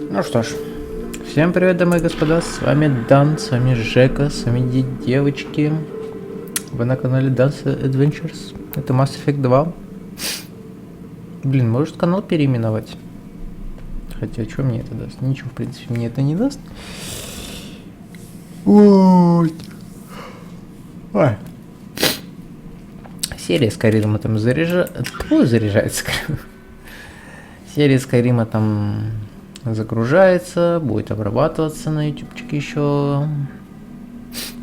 Ну что ж, всем привет, дамы и господа, с вами Дан, с вами Жека, с вами девочки. Вы на канале Dan's Adventures, это Mass Effect 2. Блин, может канал переименовать? Хотя, что мне это даст? Ничего, в принципе, мне это не даст. Вот. Ой. Серия Скайрима там заряжается. Серия Скайрима там загружается, будет обрабатываться на ютубчике еще.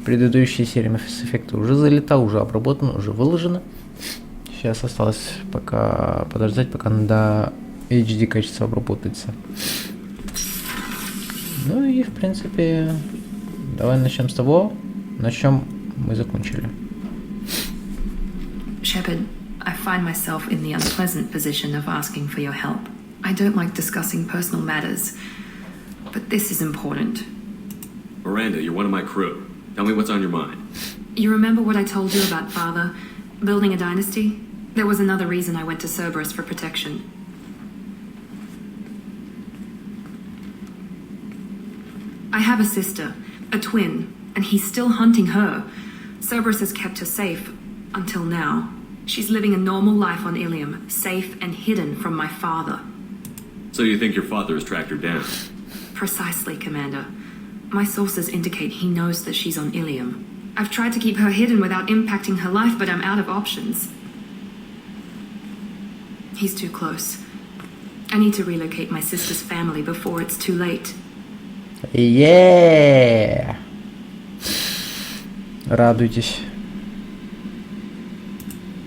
Предыдущая серия Mass Effect уже залета, уже обработана, уже выложена. Сейчас осталось пока подождать, пока до HD качество обработается. Ну и в принципе, давай начнем с того, на чем мы закончили. Shepard, I find myself in the unpleasant position of asking for your help. I don't like discussing personal matters, but this is important. Miranda, you're one of my crew. Tell me what's on your mind. You remember what I told you about Father? Building a dynasty? There was another reason I went to Cerberus for protection. I have a sister, a twin, and he's still hunting her. Cerberus has kept her safe, until now. She's living a normal life on Ilium, safe and hidden from my father. So you think your father has tracked her down? Precisely, Commander. My sources indicate he knows that she's on Ilium. I've tried to keep her hidden without impacting her life, but I'm out of options. He's too close. I need to relocate my sister's family before it's too late. Yeah! Радуйтесь.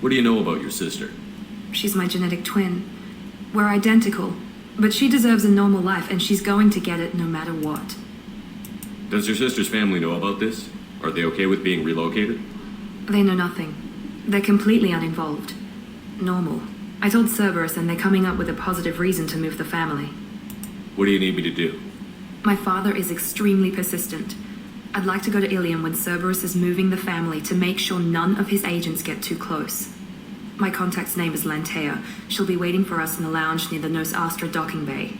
What do you know about your sister? She's my genetic twin. We're identical, but she deserves a normal life, and she's going to get it no matter what. Does your sister's family know about this? Are they okay with being relocated? They know nothing. They're completely uninvolved. Normal. I told Cerberus, and they're coming up with a positive reason to move the family. What do you need me to do? My father is extremely persistent. I'd like to go to Ilium when Cerberus is moving the family to make sure none of his agents get too close. My contact's name is Lantea. She'll be waiting for us in the lounge near the Nos Astra docking bay.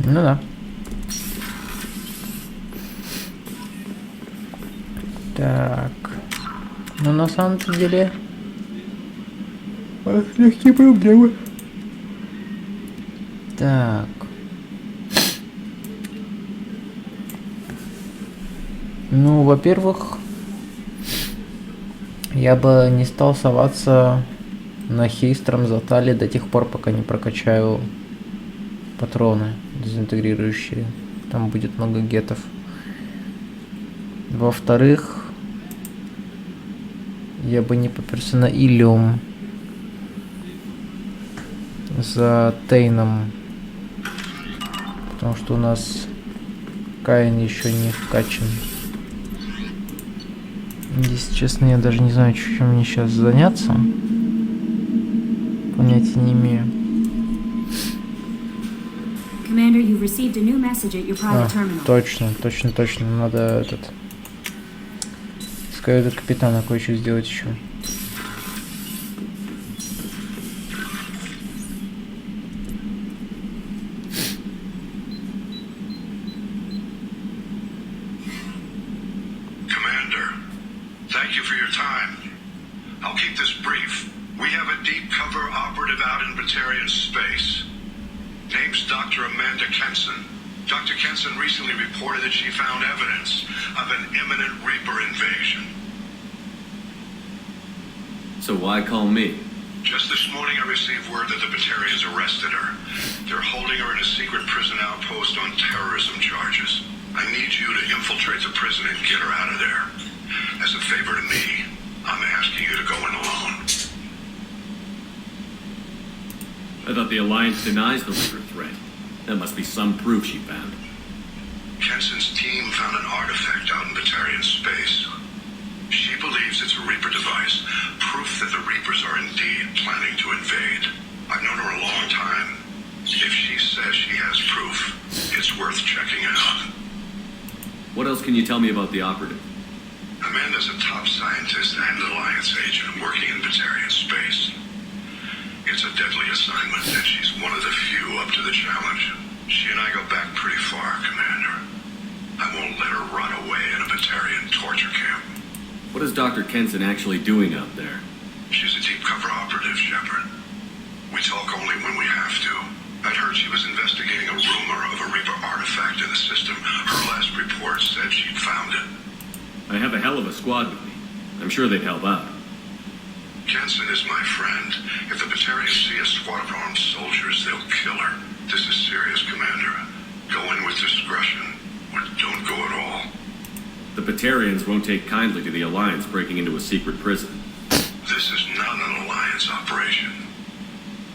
Ну да. Так. Ну на самом-то деле... Легкие проблемы. Так. Ну, во-первых, я бы не стал соваться на Хейстром Затали до тех пор, пока не прокачаю патроны дезинтегрирующие. Там будет много гетов. Во-вторых, я бы не поперся на Ilium за Тейном, потому что у нас Каин еще не вкачан. Если честно, я даже не знаю, чем мне сейчас заняться. Понятия не имею. Commander, you've received a new message at your private terminal. Точно. Надо с каюты капитана кое-что сделать еще. Thank you for your time. I'll keep this brief. We have a deep cover operative out in Ветеран space. Name's Dr. Amanda Kenson. Dr. Kenson recently reported that she found evidence of an imminent Reaper invasion. So why call me? Just this morning I received word that the Ветерans arrested her. They're holding her in a secret prison outpost on terrorism charges. I need you to infiltrate the prison and get her out of there. As a favor to me, I'm asking you to go in alone. I thought the Alliance denies the Reaper threat. That must be some proof she found. Kenson's team found an artifact out in Ветеран space. She believes it's a Reaper device, proof that the Reapers are indeed planning to invade. I've known her a long time. If she says she has proof, it's worth checking out. What else can you tell me about the operative? Amanda's a top scientist and an Alliance agent working in Ветеран space. It's a deadly assignment, and she's one of the few up to the challenge. She and I go back pretty far, Commander. I won't let her run away in a Batarian torture camp. What is Dr. Kenson actually doing out there? She's a deep cover operative, Shepard. We talk only when we have to. I'd heard she was investigating a rumor of a Reaper artifact in the system. Her last report said she'd found it. I have a hell of a squad with me. I'm sure they'd help out. Kenson is my friend. If the Batarians see a squad of armed soldiers, they'll kill her. This is serious, Commander. Go in with discretion, or don't go at all. The Batarians won't take kindly to the Alliance breaking into a secret prison. This is not an Alliance operation.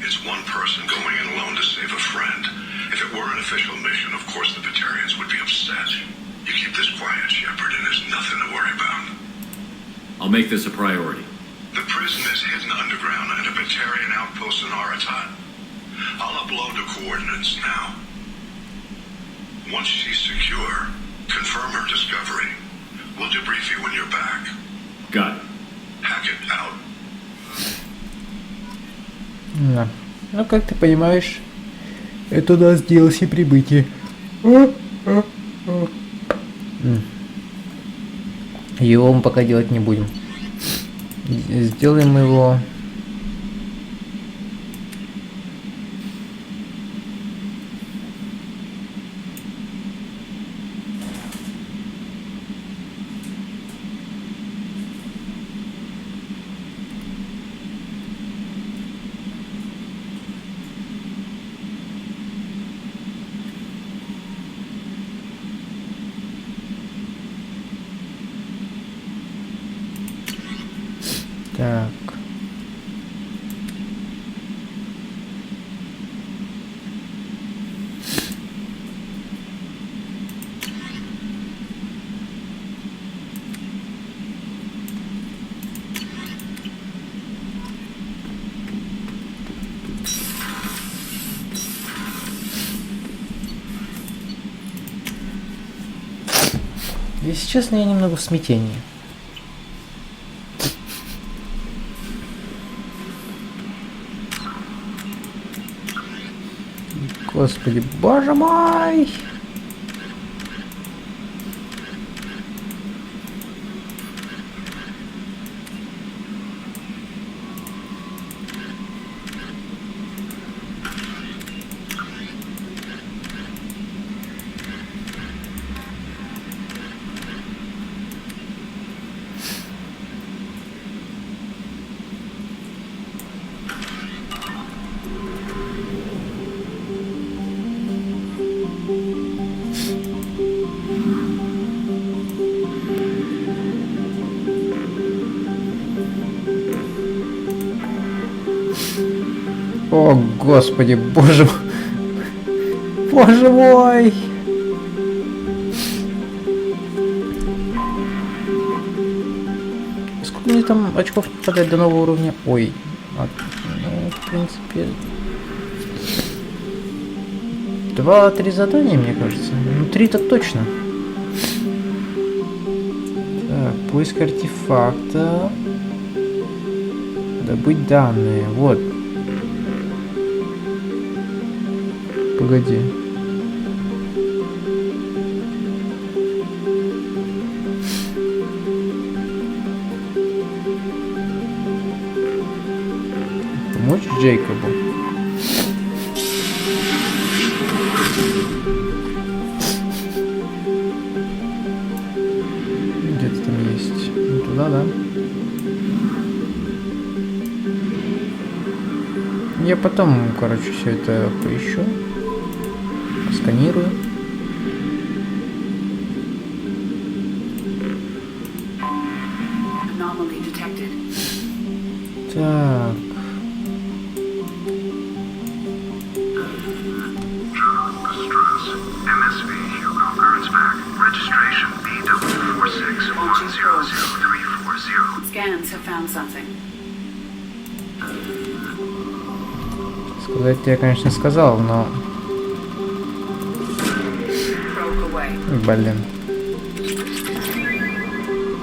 It's one person going in alone to save a friend. If it were an official mission, of course the Batarians would be upset. You keep this quiet, Shepard, and there's nothing to worry about. I'll make this a priority. The prison is hidden underground at a Batarian outpost in Aratat. I'll upload the coordinates now. Once she's secure, confirm her discovery. We'll debrief you when you're back. Got it. Hackett out. Да. Ну, как ты понимаешь, это у нас DLC прибытие. Его мы пока делать не будем. Сделаем его... Так. Если честно, я немного в смятении. Господи, боже мой! О, господи, боже мой! Боже мой! Сколько мне там очков не падает до нового уровня? Ой, ну, в принципе... 2-3 задания, мне кажется. Ну, 3 так точно. Так, поиск артефакта. Добыть данные. Вот. Погоди. Помочь Джейкобу. Где-то там есть. Ну, туда, да? Я потом, короче, все это поищу. Сканирую. Так. Сказать я, конечно, сказал, но... Блин.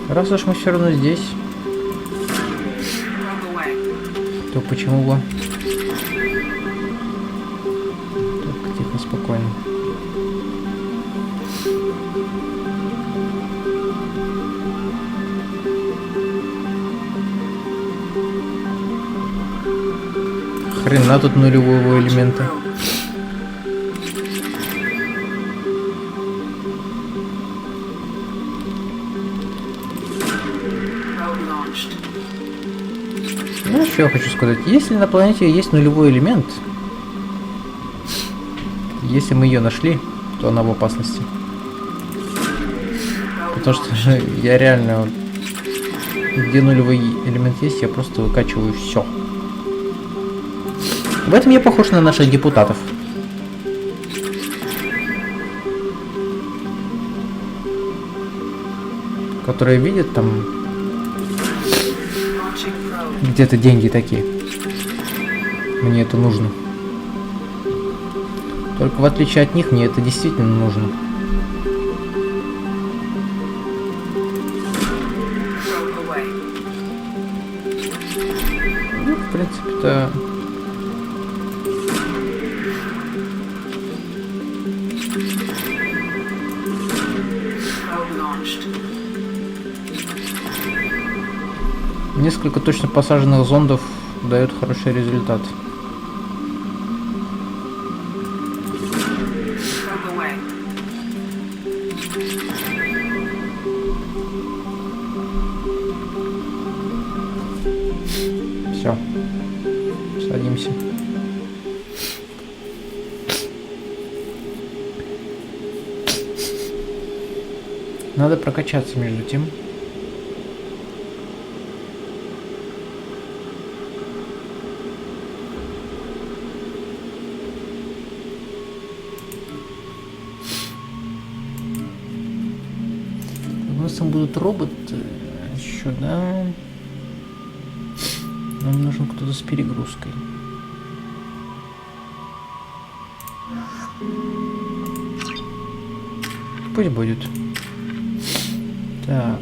Раз уж мы все равно здесь, то почему бы Хрена тут нулевого элемента. Ну, что я хочу сказать. Если на планете есть нулевой элемент, если мы ее нашли, то она в опасности. Потому что я реально, вот, где нулевой элемент есть, я просто выкачиваю все. В этом я похож на наших депутатов. Которые видят там где-то деньги такие. Мне это нужно. Только в отличие от них, мне это действительно нужно. Ну, в принципе-то... Несколько точно посаженных зондов дают хороший результат. Все. Садимся. Надо прокачаться между тем. У нас там будут роботы еще, да? Нам нужен кто-то с перегрузкой. Пусть будет. Так.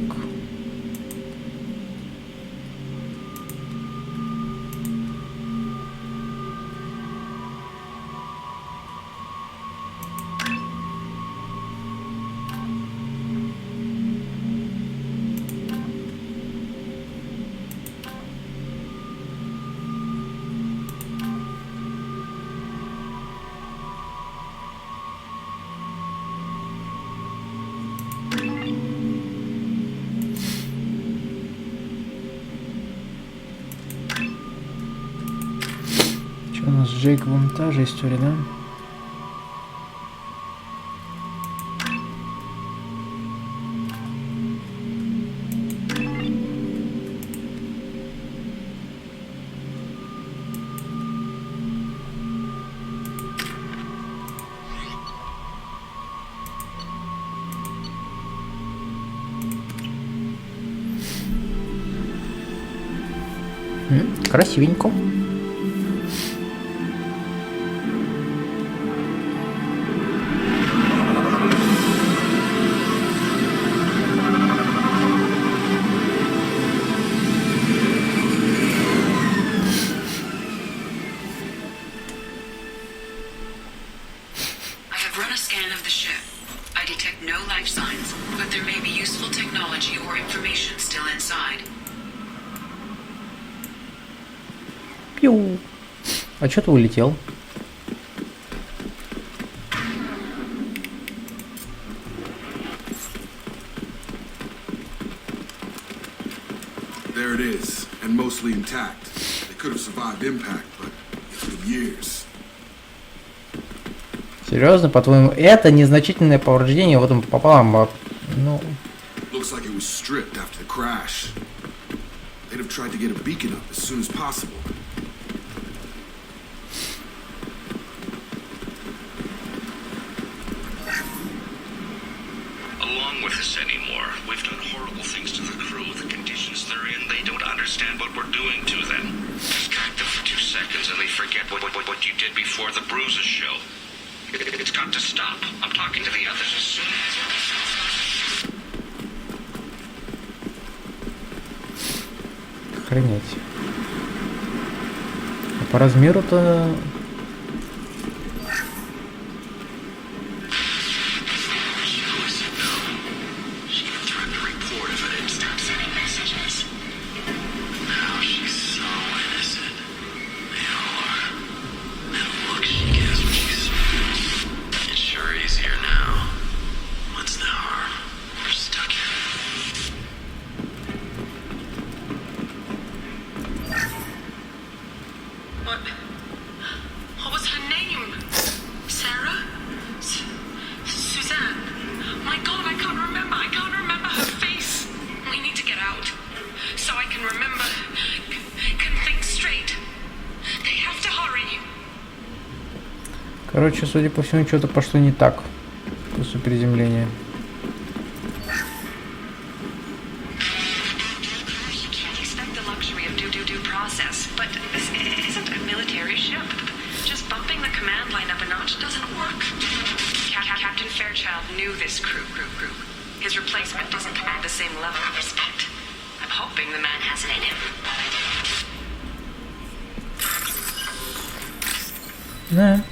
У нас с Джейкобом та же история, да? Красивенько. Пью. А чё ты улетел? There it is, and mostly intact. It could have survived impact, but it's been years. Серьезно, по-твоему, это незначительное повреждение вот он пополам, ну. Looks like it was stripped after the crash. They'd have tried to get a beacon up as soon as possible. Along with this anymore. We've done horrible things to the crew. The conditions they're in, they don't understand what we're doing to them. Distract them for 2 seconds and they forget what you did before the bruises show. It's got to stop. I'm talking to the others as soon as... Охренеть. А по размеру-то... What was her name? Sarah? Suzanne? My God, I can't remember. I can't remember her face. We need to get out. So I can remember. Can think straight. They have to hurry. Короче, судя по всему, что-то пошло не так после приземления. You can't expect the luxury of due process, but this isn't a military ship. Just bumping the command line up a notch doesn't work. Captain Fairchild knew this crew. His replacement doesn't command the same level of respect. I'm hoping the man has it in him. Да.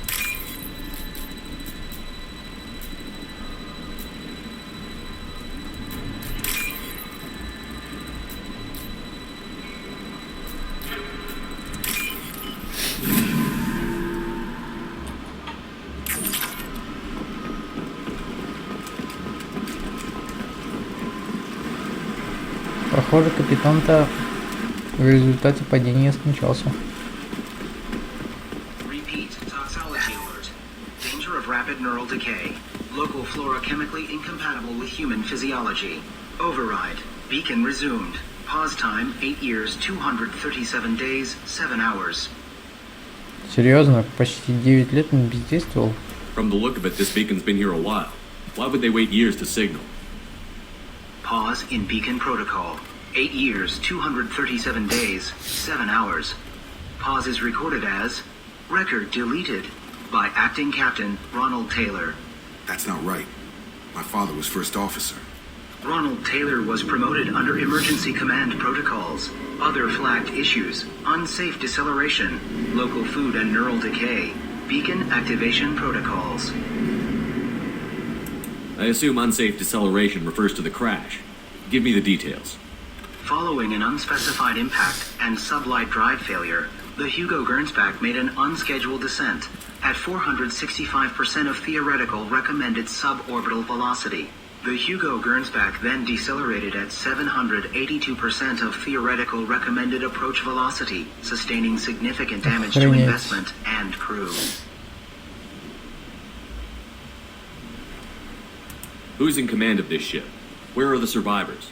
Похоже, капитан-то в результате падения скончался. Repeat, toxology alert. Danger of rapid neural decay. Local flora chemically incompatible with human physiology. Override. Beacon resumed. Pause time 8 years, 237 days, 7 hours. Серьезно, почти 9 лет он бездействовал. From the look of it, this beacon's been here a while. Why would they wait years to signal? Pause in beacon protocol. 8 years, 237 days, 7 hours. Pause is recorded as record deleted by acting captain Ronald Taylor. That's not right. My father was first officer. Ronald Taylor was promoted under emergency command protocols. Other flagged issues: unsafe deceleration, local food and neural decay, beacon activation protocols. I assume unsafe deceleration refers to the crash. Give me the details. Following an unspecified impact and sublight drive failure, the Hugo Gernsback made an unscheduled descent at 465% of theoretical recommended suborbital velocity. The Hugo Gernsback then decelerated at 782% of theoretical recommended approach velocity, sustaining significant damage to investment and crew. Who's in command of this ship? Where are the survivors?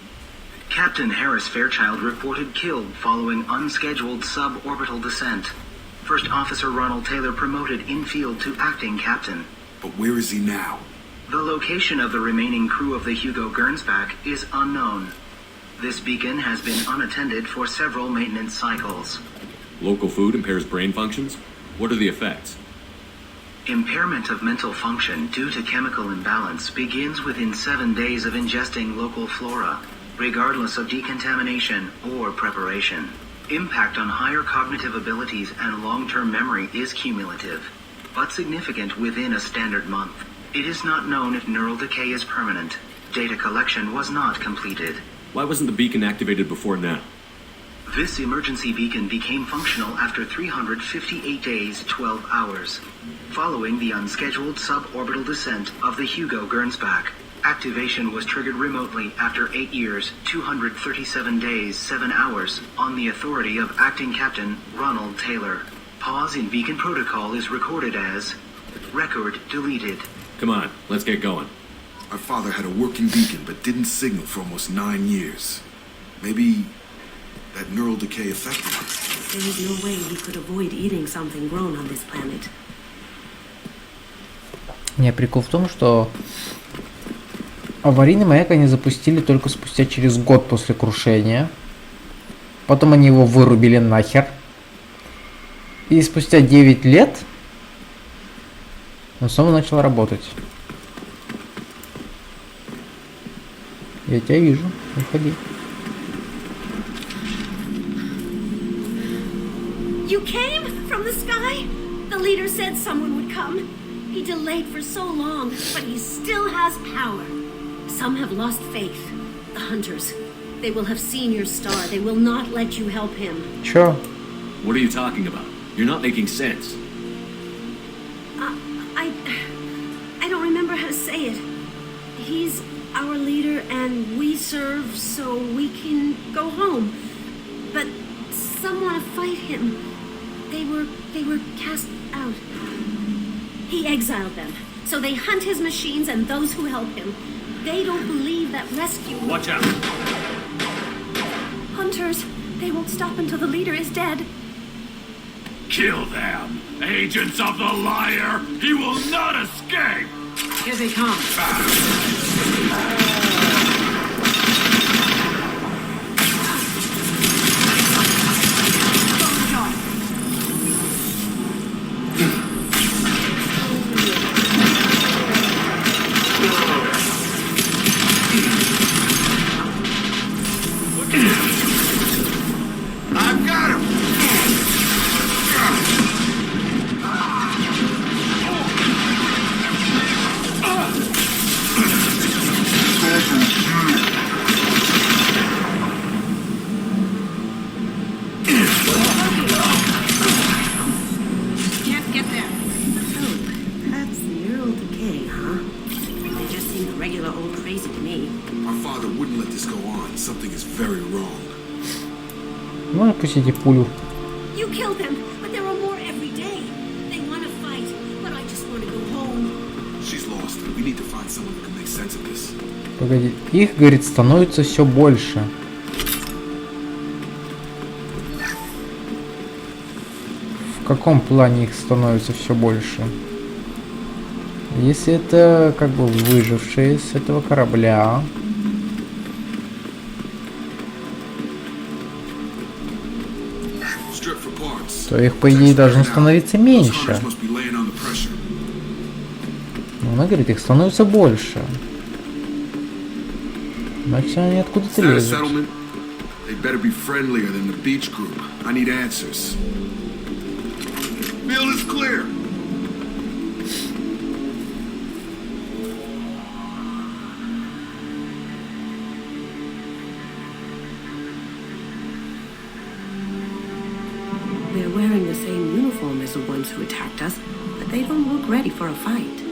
Captain Harris Fairchild reported killed following unscheduled suborbital descent. First Officer Ronald Taylor promoted in-field to acting captain. But where is he now? The location of the remaining crew of the Hugo Gernsback is unknown. This beacon has been unattended for several maintenance cycles. Local food impairs brain functions? What are the effects? Impairment of mental function due to chemical imbalance begins within 7 days of ingesting local flora, regardless of decontamination or preparation. Impact on higher cognitive abilities and long-term memory is cumulative, but significant within a standard month. It is not known if neural decay is permanent. Data collection was not completed. Why wasn't the beacon activated before now? This emergency beacon became functional after 358 days, 12 hours, following the unscheduled suborbital descent of the Hugo Gernsback. Activation was triggered remotely after 8 years, 237 days, 7 hours, on the authority of Acting Captain Ronald Taylor. Pause in beacon protocol is recorded as record deleted. Come on, let's get going. My father had a working beacon but didn't signal for almost 9 years. Maybe that neural decay affected him. There is no way he could avoid eating something grown on this planet. Не, прикол в том, что аварийный маяк они запустили только спустя через год после крушения. Потом они его вырубили нахер. И спустя 9 лет он снова начал работать. Я тебя вижу. Уходи. You came from the sky? The leader said someone would come. He delayed for so long, but he still has power. Some have lost faith. The hunters. They will have seen your star. They will not let you help him. Чё? What are you talking about? You're not making sense. I don't remember how to say it. He's our leader and we serve so we can go home. But some want to fight him. They were cast out. He exiled them, so they hunt his machines and those who help him. They don't believe that rescue... Watch out! Hunters, they won't stop until the leader is dead. Kill them! Agents of the liar! He will not escape! Here they come. I've got him! Can't get there. Oh, that's neural decay, huh? They just seem regular old crazy to me. Our father wouldn't let this go on. Something is very wrong. Можно пустить пулю? You killed them, but there are more every day. They want to fight, but I just want to go home. She's lost. We need to find someone who can make sense of this. Погоди, их, говорит, становится все больше. В каком плане их становится все больше? Если это как бы выжившие с этого корабля, то их, по идее, должно становиться меньше. Но она говорит, их становится больше. Значит, они откуда-то лезут. They're wearing the same uniform as the ones who attacked us, but they don't look ready for a fight.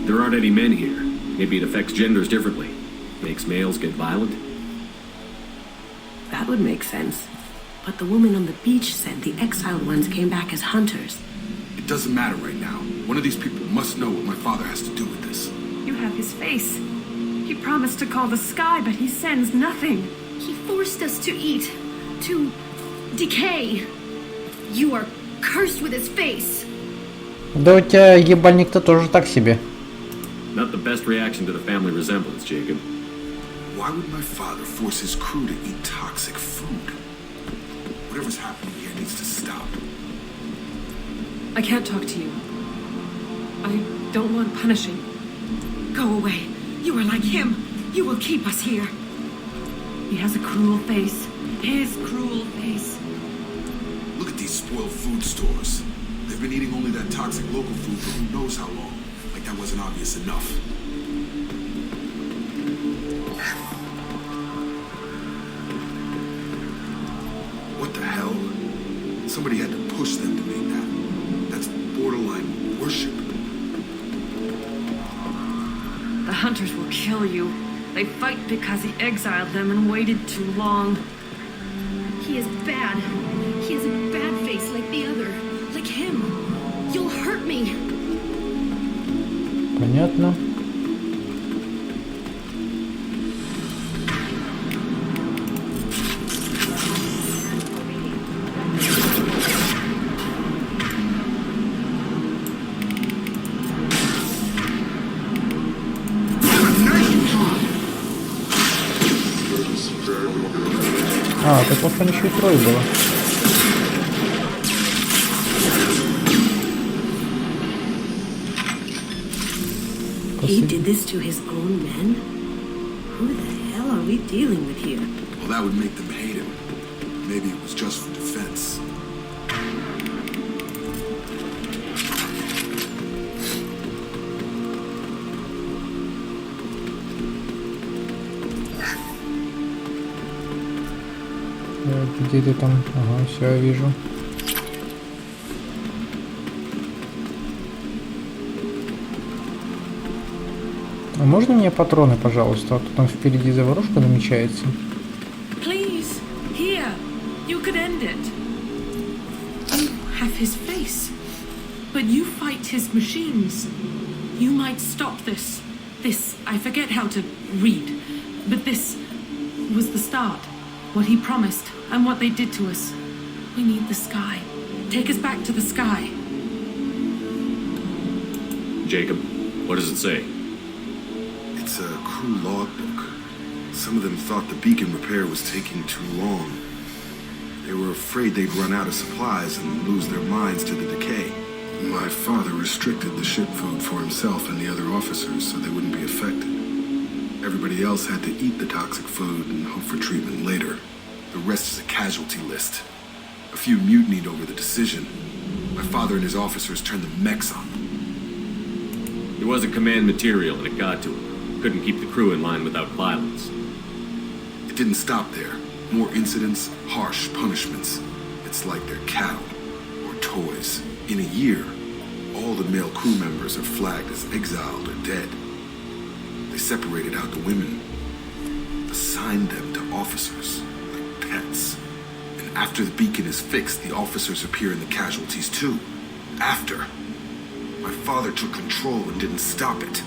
There aren't any men here. Maybe it affects genders differently. Makes males get violent? That would make sense. But the woman on the beach said the exiled ones came back as hunters. It doesn't matter right now. One of these people must know what my father has to do with this. You have his face. He promised to call the sky, but he sends nothing. He forced us to eat, to decay. You are cursed with his face. Да у тебя ебальник-то тоже так себе. Not the best reaction to the family resemblance, Jacob. Why would my father force his crew to eat toxic food? Whatever's happening here needs to stop. I can't talk to you. I don't want punishing. Go away. You are like him. You will keep us here. He has a cruel face. His cruel face. Look at these spoiled food stores. They've been eating only that toxic local food for who knows how long. Like that wasn't obvious enough. What the hell? Somebody had to push them to make that. That's borderline worship. The hunters will kill you. They fight because he exiled them and waited too long. He is bad. He has a bad face like the other. Like him. You'll hurt me. Понятно. А, так вот он еще и трое было. He did this to his own men? Who the hell are we dealing with here? Well, that would make them hate him. Maybe it was just for defense. Где ты там? Ага, все, я вижу. А можно мне патроны, пожалуйста? А то там впереди заварушка намечается. Please, here. You could end it. place. But you fight his machines. You might stop this. This, I forget how to read. But this was the start. What he promised, and what they did to us. We need the sky. Take us back to the sky. Jacob, what does it say? It's a crew logbook. Some of them thought the beacon repair was taking too long. They were afraid they'd run out of supplies and lose their minds to the decay. My father restricted the ship food for himself and the other officers so they wouldn't be affected. Everybody else had to eat the toxic food and hope for treatment later. The rest is a casualty list. A few mutinied over the decision. My father and his officers turned the mechs on them. He wasn't command material and it got to him. Couldn't keep the crew in line without violence. It didn't stop there. More incidents, harsh punishments. It's like they're cattle or toys. In a year, all the male crew members are flagged as exiled or dead. They separated out the women, assigned them to officers, like pets. And after the beacon is fixed, the officers appear in the casualties too. After. My father took control and didn't stop it.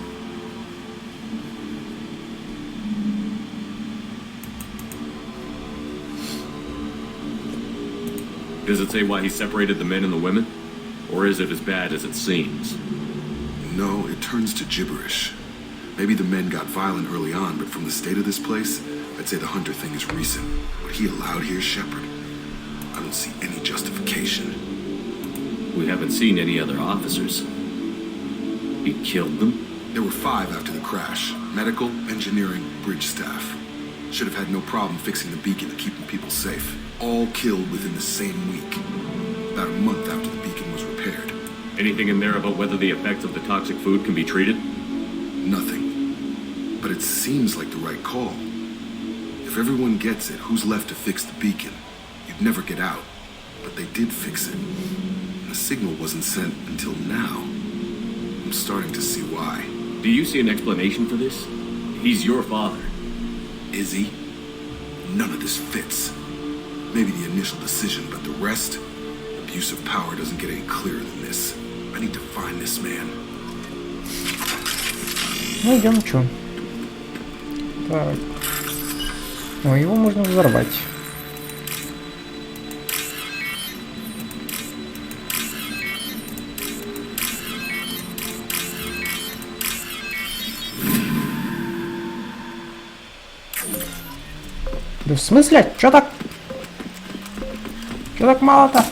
Does it say why he separated the men and the women? Or is it as bad as it seems? No, it turns to gibberish. Maybe the men got violent early on, but from the state of this place, I'd say the Hunter thing is recent. What he allowed here, Shepard, I don't see any justification. We haven't seen any other officers. He killed them? There were 5 after the crash. Medical, engineering, bridge staff. Should have had no problem fixing the beacon and keeping people safe. All killed within the same week. About a month after the beacon was repaired. Anything in there about whether the effects of the toxic food can be treated? Nothing. But it seems like the right call. If everyone gets it, who's left to fix the beacon? You'd never get out. But they did fix it. And the signal wasn't sent until now. I'm starting to see why. Do you see an explanation for this? He's your father. Is he? None of this fits. Maybe the initial decision, but the rest? Abuse of power doesn't get any clearer than this. I need to find this man. Ну идем, чё? Так. О, его можно взорвать. Да в смысле? Чё так? Чё так мало-то?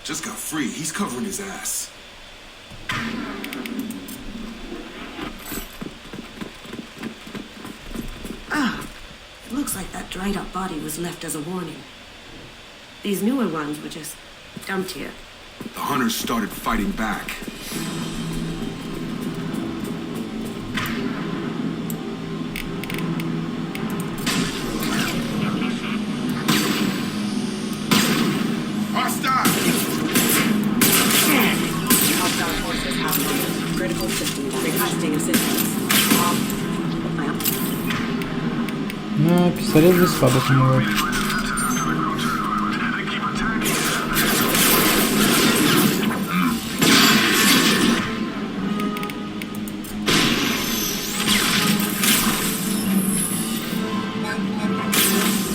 Just got free. He's covering his ass. Ah, looks like that dried up body was left as a warning. These newer ones were just dumped here. The hunters started fighting back. Critical systems requesting assistance. Ну, пистолет здесь слабо помогает.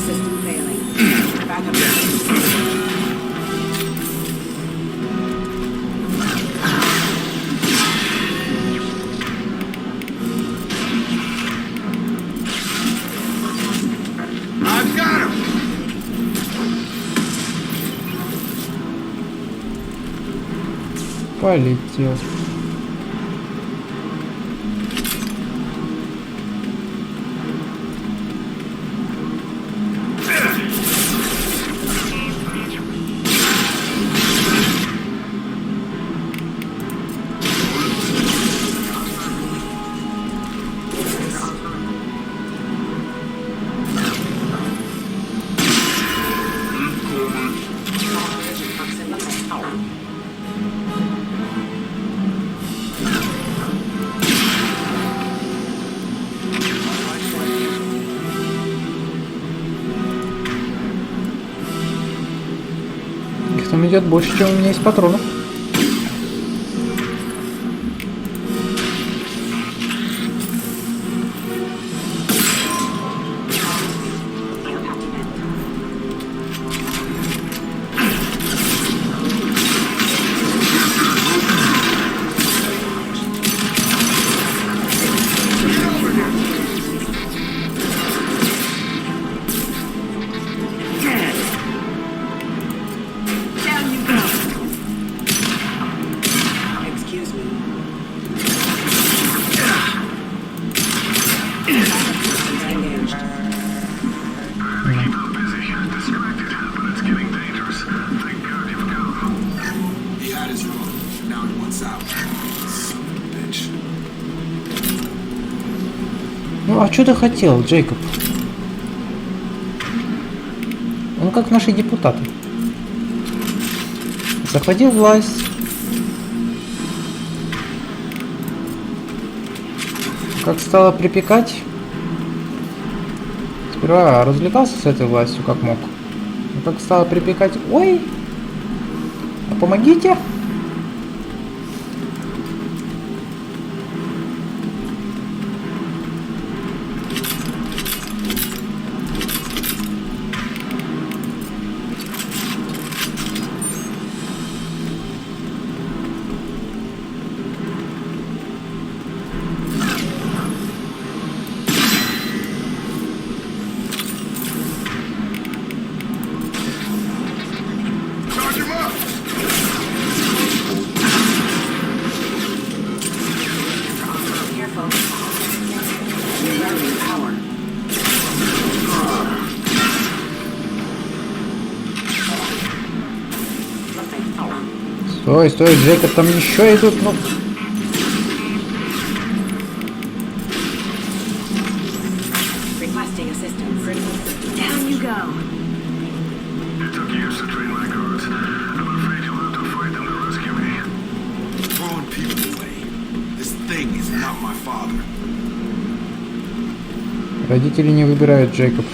System failing. Backup. Полетел. идет больше, чем у меня есть патронов. Ну, а что ты хотел, Джейкоб? Он как наши депутаты. Захватил власть. Как стало припекать, сперва развлекался с этой властью как мог. Но как стало припекать, ой, а помогите. Стой, стой, Джейкоб, там еще идут, ну... Родители не выбирают, Джейкоб.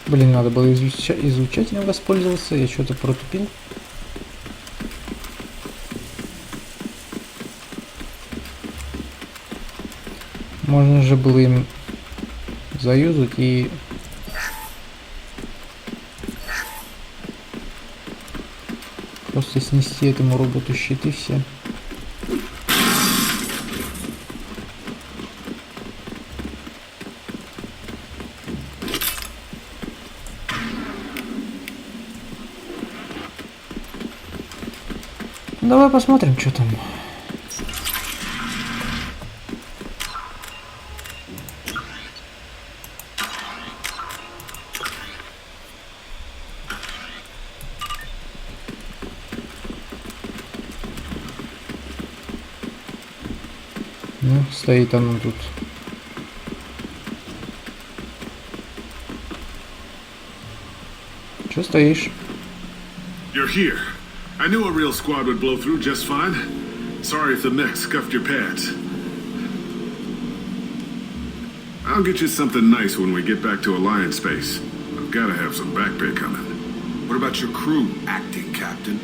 Блин, надо было излучателем воспользоваться, я что-то протупил. Можно же было им заюзать и... просто снести этому роботу щиты все. Давай посмотрим, что там. Ну, стоит оно тут. Чё стоишь? You're here. I knew a real squad would blow through just fine. Sorry if the mech scuffed your pads. I'll get you something nice when we get back to Alliance space. I've gotta have some back pay coming. What about your crew, acting captain?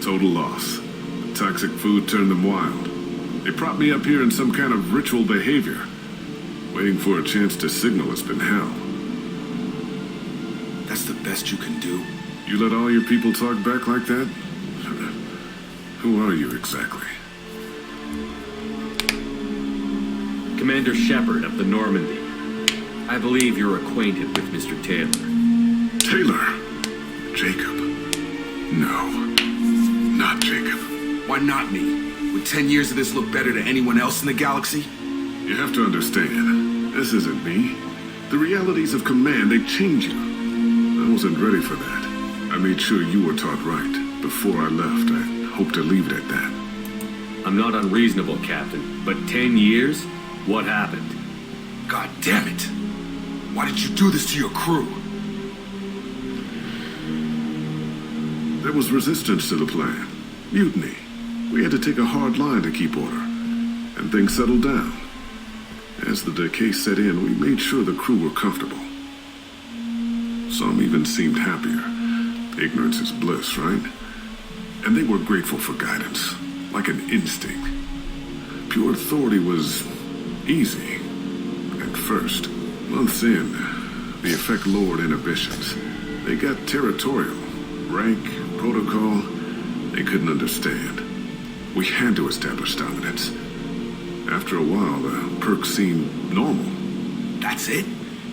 Total loss. The toxic food turned them wild. They propped me up here in some kind of ritual behavior. Waiting for a chance to signal has been hell. That's the best you can do? You let all your people talk back like that? Who are you exactly? Commander Shepard of the Normandy. I believe you're acquainted with Mr. Taylor. Taylor? Jacob? No. Not Jacob. Why not me? Would 10 years of this look better to anyone else in the galaxy? You have to understand, this isn't me. The realities of command, they change you. I wasn't ready for that. I made sure you were taught right. Before I left, I hoped to leave it at that. I'm not unreasonable, Captain, but 10 years? What happened? God damn it! Why did you do this to your crew? There was resistance to the plan. Mutiny. We had to take a hard line to keep order. And things settled down. As the decay set in, we made sure the crew were comfortable. Some even seemed happier. Ignorance is bliss, right? And they were grateful for guidance, like an instinct. Pure authority was easy. At first. Months in, the effect lowered inhibitions. They got territorial. Rank, protocol, they couldn't understand. We had to establish dominance. After a while, the perks seemed normal. That's it?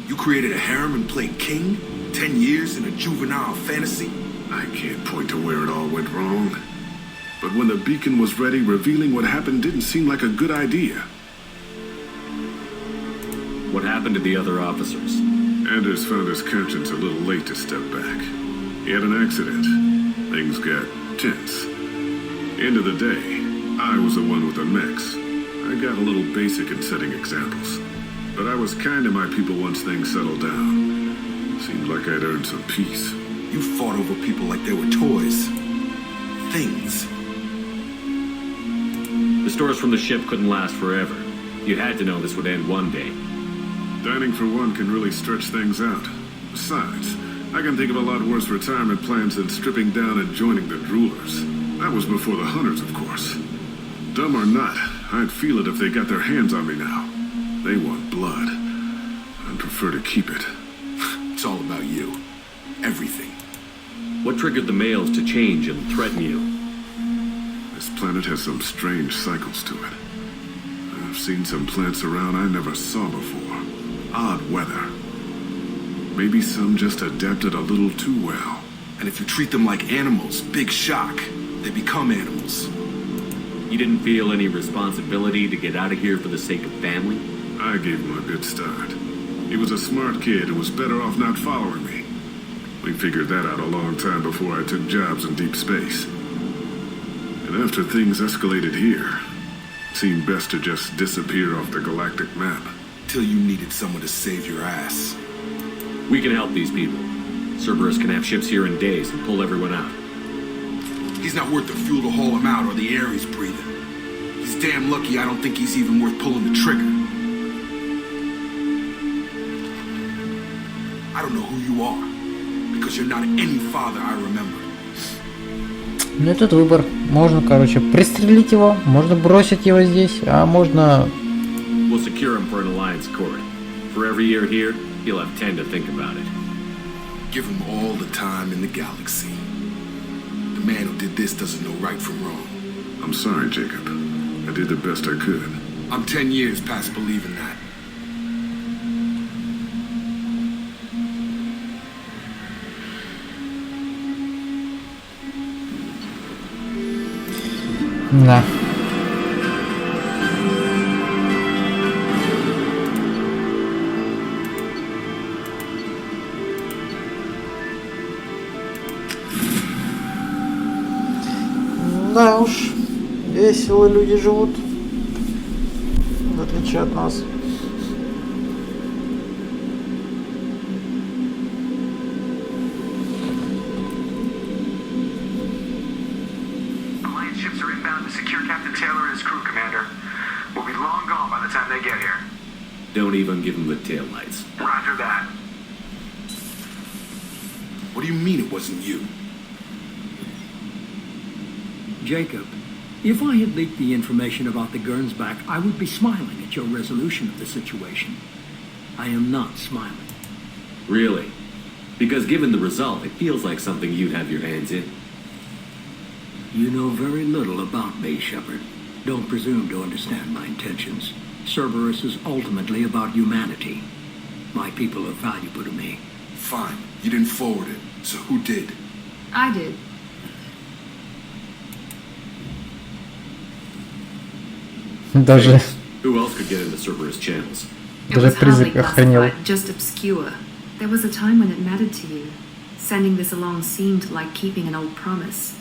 You created a harem and played king? 10 years in a juvenile fantasy? I can't point to where it all went wrong. But when the beacon was ready, revealing what happened didn't seem like a good idea. What happened to the other officers? Anders found his conscience a little late to step back. He had an accident. Things got tense. End of the day, I was the one with the mechs. I got a little basic in setting examples. But I was kind to my people once things settled down. Seemed like I'd earned some peace. You fought over people like they were toys. Things. The stores from the ship couldn't last forever. You had to know this would end one day. Dining for one can really stretch things out. Besides, I can think of a lot worse retirement plans than stripping down and joining the droolers. That was before the hunters, of course. Dumb or not, I'd feel it if they got their hands on me now. They want blood. I'd prefer to keep it. It's all about you. Everything. What triggered the males to change and threaten you? This planet has some strange cycles to it. I've seen some plants around I never saw before. Odd weather. Maybe some just adapted a little too well. And if you treat them like animals, big shock. They become animals. You didn't feel any responsibility to get out of here for the sake of family? I gave him a good start. He was a smart kid and was better off not following me. We figured that out a long time before I took jobs in deep space. And after things escalated here, it seemed best to just disappear off the galactic map. Till you needed someone to save your ass. We can help these people. Cerberus can have ships here in days and pull everyone out. He's not worth the fuel to haul him out or the air he's breathing. He's damn lucky I don't think he's even worth pulling the trigger. I don't know who you are, because you're not any father I remember. Ну и тут выбор. Можно, короче, пристрелить его, можно бросить его здесь, а можно... We'll secure him for an alliance court. For every year here, he'll have 10 to think about it. Give him all the time in the galaxy. The man who did this doesn't know right from wrong. I'm sorry, Jacob. I did the best I could. I'm 10 years past believing that. Да. Да уж, весело люди живут. отличие от нас. Alliance ships are inbound to secure Captain Taylor and his crew, Commander. We'll be long gone by the time they get here. Don't even give them the taillights. Roger that. What do you mean it wasn't you? Jacob, if I had leaked the information about the Gernsback, I would be smiling at your resolution of the situation. I am not smiling. Really? Because given the result, it feels like something you'd have your hands in. You know very little about me, Shepard. Don't presume to understand my intentions. Cerberus is ultimately about humanity. My people are valuable to me. Fine. You didn't forward it. So who did? I did. Даже Who else could get into Cerberus channels? It was hardly classified, just obscure. There was a time when it mattered to you. Sending this along seemed like keeping an old promise.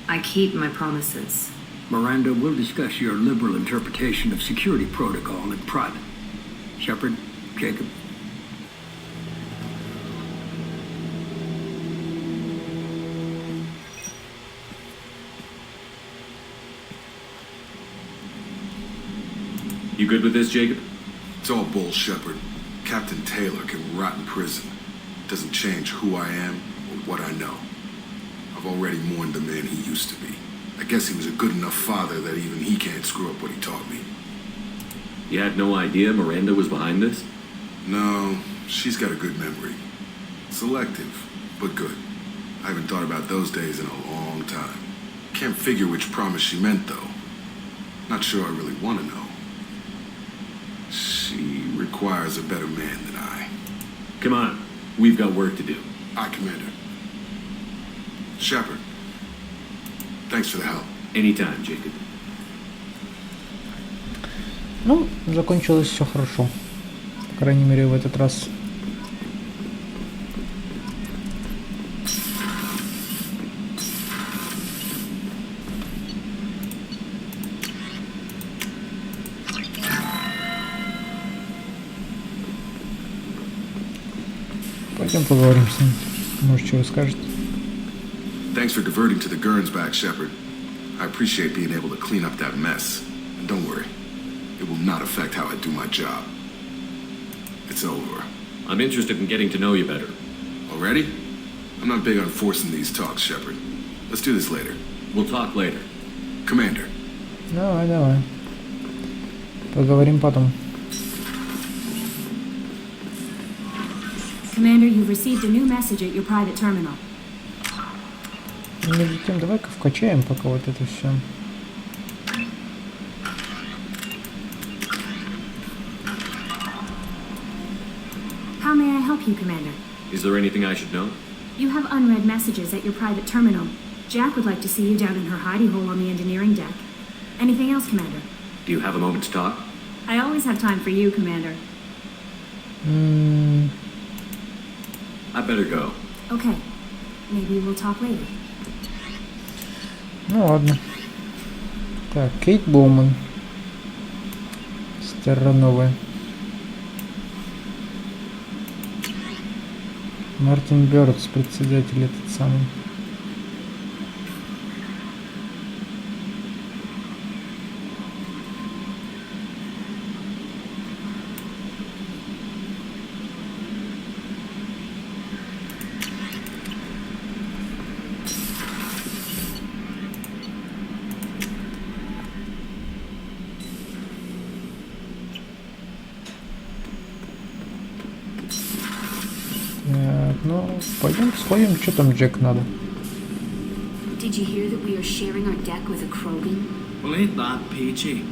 I keep my promises. Miranda, we'll discuss your liberal interpretation of security protocol in private. Shepard, Jacob. You good with this, Jacob? It's all bull, Shepard. Captain Taylor can rot in prison. Doesn't change who I am or what I know. I've already mourned the man he used to be. I guess he was a good enough father that even he can't screw up what he taught me. You had no idea Miranda was behind this? No, she's got a good memory. Selective, but good. I haven't thought about those days in a long time. Can't figure which promise she meant, though. Not sure I really want to know. She requires a better man than I. Come on, we've got work to do. Aye, Commander. Shepard, thanks for the help. Anytime, Jacob. Ну, закончилось все хорошо. По крайней мере, в этот раз. Пойдем поговорим с ним. Может, что расскажет. Thanks for diverting to the Gernsback, Shepard. I appreciate being able to clean up that mess. And don't worry, it will not affect how I do my job. It's over. I'm interested in getting to know you better. Already? I'm not big on forcing these talks, Shepard. Let's do this later. We'll talk later. Commander. Давай, давай. Поговорим потом. Commander, you've received a new message at your private terminal. Между тем, давай-ка вкачаем пока вот это все. How may I help you, Commander? Is there anything I should know? You have unread messages at your private terminal. Jack would like to see you down in her hidey hole on the engineering deck. Anything else, Commander? Do you have a moment to talk? I always have time for you, Commander. I better go. Okay. Maybe we'll talk later. Ну ладно. Так, Кейт Боуман. Староновая. Мартин Бёрдс, председатель этот самый. Ну, пойдем сходим, что там Джек надо. Did you hear that we are sharing our deck with a Krogan? Well, ain't that peachy?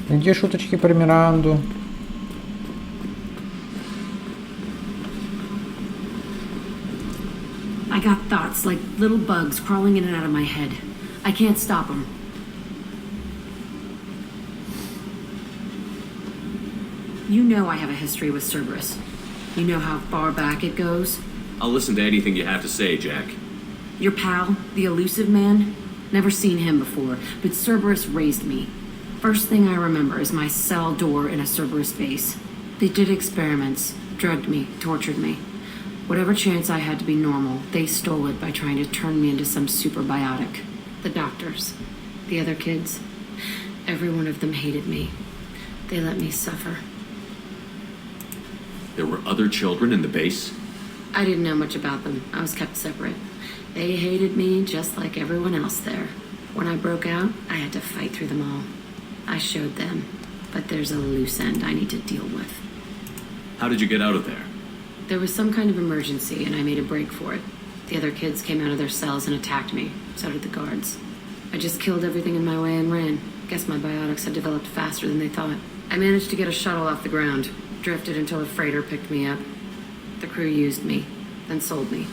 Где шуточки про Миранду? I got thoughts like little bugs crawling in and out of my head. I can't stop them. You know I have a history with Cerberus. You know how far back it goes? I'll listen to anything you have to say, Jack. Your pal, the elusive man? Never seen him before, but Cerberus raised me. First thing I remember is my cell door in a Cerberus base. They did experiments, drugged me, tortured me. Whatever chance I had to be normal, they stole it by trying to turn me into some superbiotic. The doctors, the other kids, every one of them hated me. They let me suffer. There were other children in the base? I didn't know much about them. I was kept separate. They hated me just like everyone else there. When I broke out, I had to fight through them all. I showed them, but there's a loose end I need to deal with. How did you get out of there? There was some kind of emergency, and I made a break for it. The other kids came out of their cells and attacked me. So did the guards. I just killed everything in my way and ran. Guess my biotics had developed faster than they thought. I managed to get a shuttle off the ground. Drifted until a freighter picked me up. The crew used me, then sold me.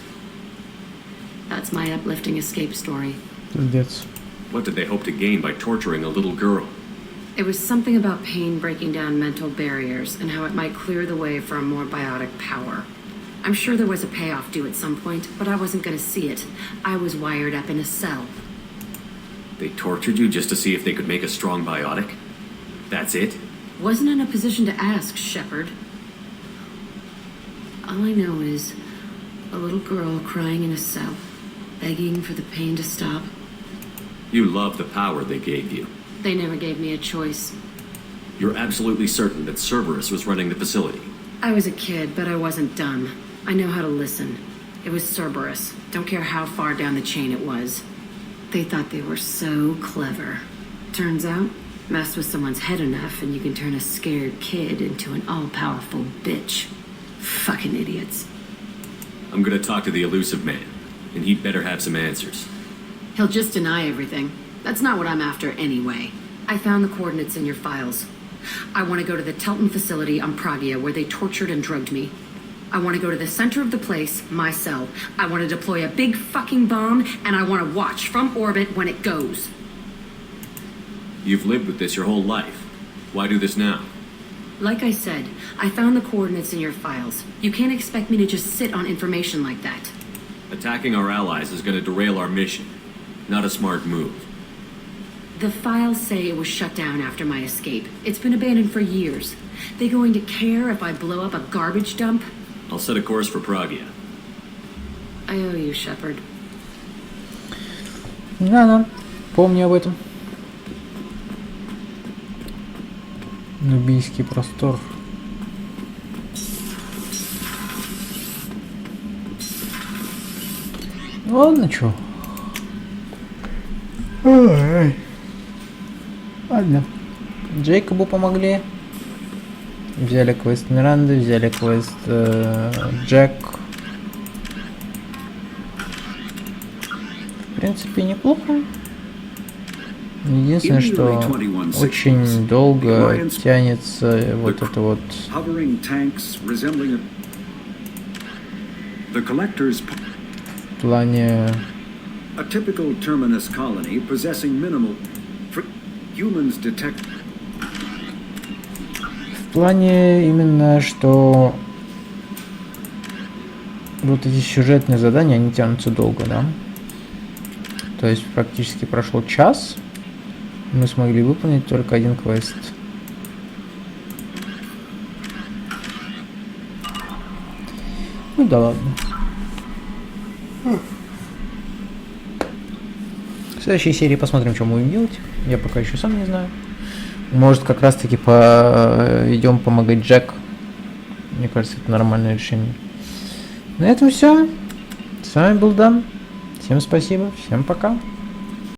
That's my uplifting escape story. Пиздец. What did they hope to gain by torturing a little girl? It was something about pain breaking down mental barriers and how it might clear the way for a more biotic power. I'm sure there was a payoff due at some point, but I wasn't going to see it. I was wired up in a cell. They tortured you just to see if they could make a strong biotic? That's it? Wasn't in a position to ask, Shepard. All I know is a little girl crying in a cell, begging for the pain to stop. You love the power they gave you. They never gave me a choice. You're absolutely certain that Cerberus was running the facility? I was a kid, but I wasn't dumb. I know how to listen. It was Cerberus. Don't care how far down the chain it was. They thought they were so clever. Turns out, mess with someone's head enough and you can turn a scared kid into an all-powerful bitch. Fucking idiots. I'm gonna talk to the elusive man, and he'd better have some answers. He'll just deny everything. That's not what I'm after anyway. I found the coordinates in your files. I want to go to the Telton facility on Pragia where they tortured and drugged me. I want to go to the center of the place, my cell. I want to deploy a big fucking bomb, and I want to watch from orbit when it goes. You've lived with this your whole life. Why do this now? Like I said, I found the coordinates in your files. You can't expect me to just sit on information like that. Attacking our allies is gonna derail our mission. Not a smart move. The files say it was shut down after my escape. It's been abandoned for years. They going to care if I blow up a garbage dump? I'll set a course for Pragia. I owe you, Shepard. Да, помни об этом. Нубийский простор. Ладно, чё. Ладно. Джейкобу помогли. Взяли квест Миранды, взяли квест Джек. В принципе, неплохо. Единственное, что очень долго тянется вот это вот. В плане именно, что вот эти сюжетные задания, они тянутся долго, да? То есть практически прошел час, мы смогли выполнить только один квест. Ну да ладно. В следующей серии посмотрим, что мы будем делать. Я пока еще сам не знаю. Может, как раз таки идем помогать Джек. Мне кажется, это нормальное решение. На этом все. С вами был Дан. Всем спасибо. Всем пока.